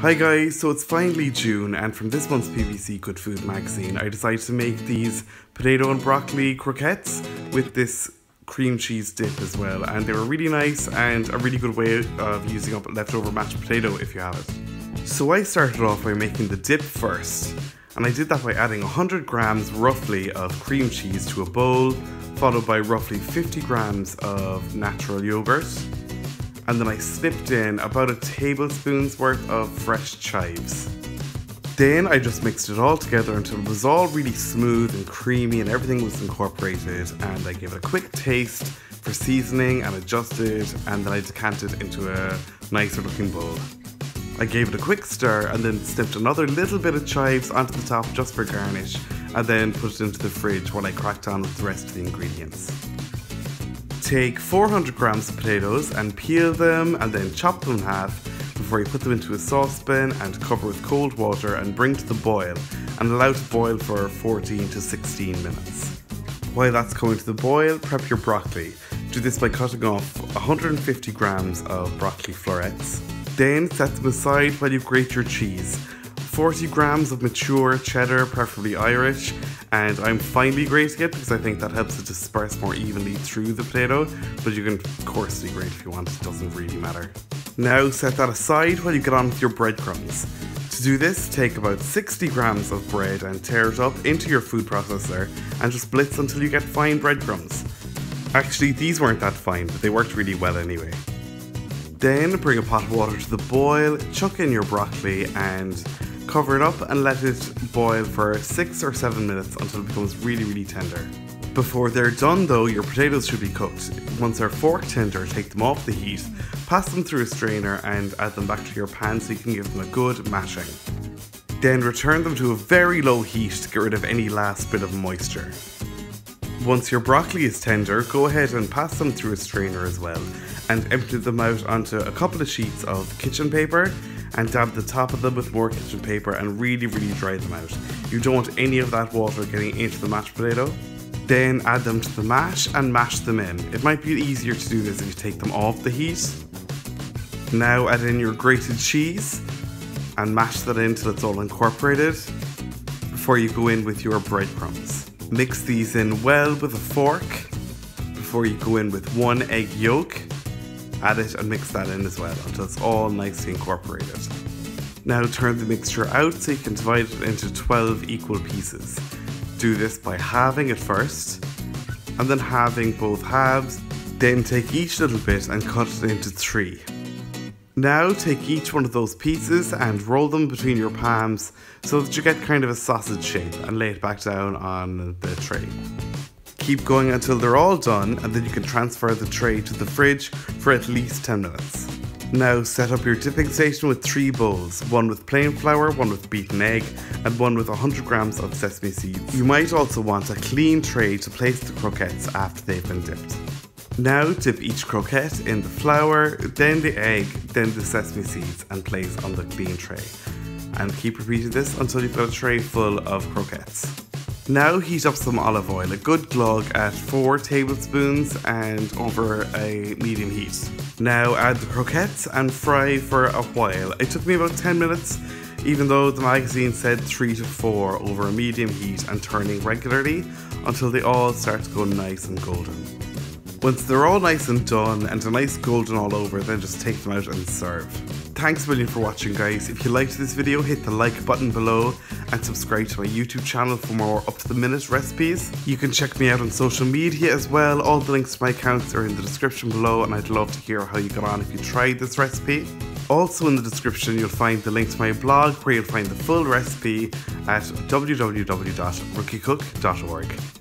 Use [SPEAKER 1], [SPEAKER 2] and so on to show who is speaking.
[SPEAKER 1] Hi guys, so it's finally June, and from this month's BBC Good Food magazine I decided to make these potato and broccoli croquettes with this cream cheese dip as well, and they were really nice and a really good way of using up leftover mashed potato if you have it. So I started off by making the dip first, and I did that by adding 100 grams roughly of cream cheese to a bowl, followed by roughly 50 grams of natural yogurt. And then I slipped in about a tablespoon's worth of fresh chives. Then I just mixed it all together until it was all really smooth and creamy and everything was incorporated, and I gave it a quick taste for seasoning and adjusted, and then I decanted into a nicer looking bowl. I gave it a quick stir and then snipped another little bit of chives onto the top just for garnish, and then put it into the fridge while I cracked on with the rest of the ingredients. Take 400 grams of potatoes and peel them and then chop them in half before you put them into a saucepan and cover with cold water and bring to the boil and allow to boil for 14 to 16 minutes. While that's going to the boil, prep your broccoli. Do this by cutting off 150 grams of broccoli florets. Then set them aside while you grate your cheese. 40 grams of mature cheddar, preferably Irish, and I'm finely grating it because I think that helps it disperse more evenly through the potato, but you can coarsely grate if you want, it doesn't really matter. Now set that aside while you get on with your breadcrumbs. To do this, take about 60 grams of bread and tear it up into your food processor and just blitz until you get fine breadcrumbs. Actually, these weren't that fine, but they worked really well anyway. Then bring a pot of water to the boil, chuck in your broccoli and cover it up and let it boil for 6 or 7 minutes until it becomes really tender. Before they're done though, your potatoes should be cooked. Once they're fork tender, take them off the heat, pass them through a strainer and add them back to your pan so you can give them a good mashing. Then return them to a very low heat to get rid of any last bit of moisture. Once your broccoli is tender, go ahead and pass them through a strainer as well and empty them out onto a couple of sheets of kitchen paper and dab the top of them with more kitchen paper and really dry them out. You don't want any of that water getting into the mashed potato. Then add them to the mash and mash them in. It might be easier to do this if you take them off the heat. Now add in your grated cheese and mash that in till it's all incorporated before you go in with your breadcrumbs. Mix these in well with a fork before you go in with 1 egg yolk. Add it and mix that in as well until it's all nicely incorporated. Now turn the mixture out so you can divide it into 12 equal pieces. Do this by halving it first, and then halving both halves, then take each little bit and cut it into 3. Now take each one of those pieces and roll them between your palms so that you get kind of a sausage shape and lay it back down on the tray. Keep going until they're all done, and then you can transfer the tray to the fridge for at least 10 minutes. Now set up your dipping station with 3 bowls, one with plain flour, one with beaten egg, and one with 100 grams of sesame seeds. You might also want a clean tray to place the croquettes after they've been dipped. Now dip each croquette in the flour, then the egg, then the sesame seeds, and place on the clean tray. And keep repeating this until you've got a tray full of croquettes. Now heat up some olive oil, a good glug at 4 tablespoons and over a medium heat. Now add the croquettes and fry for a while. It took me about 10 minutes, even though the magazine said 3 to 4 over a medium heat and turning regularly until they all start to go nice and golden. Once they're all nice and done and a nice golden all over, then just take them out and serve. Thanks a million for watching guys. If you liked this video, hit the like button below and subscribe to my YouTube channel for more up-to-the-minute recipes. You can check me out on social media as well. All the links to my accounts are in the description below, and I'd love to hear how you got on if you tried this recipe. Also in the description you'll find the link to my blog where you'll find the full recipe at www.rookiecook.org.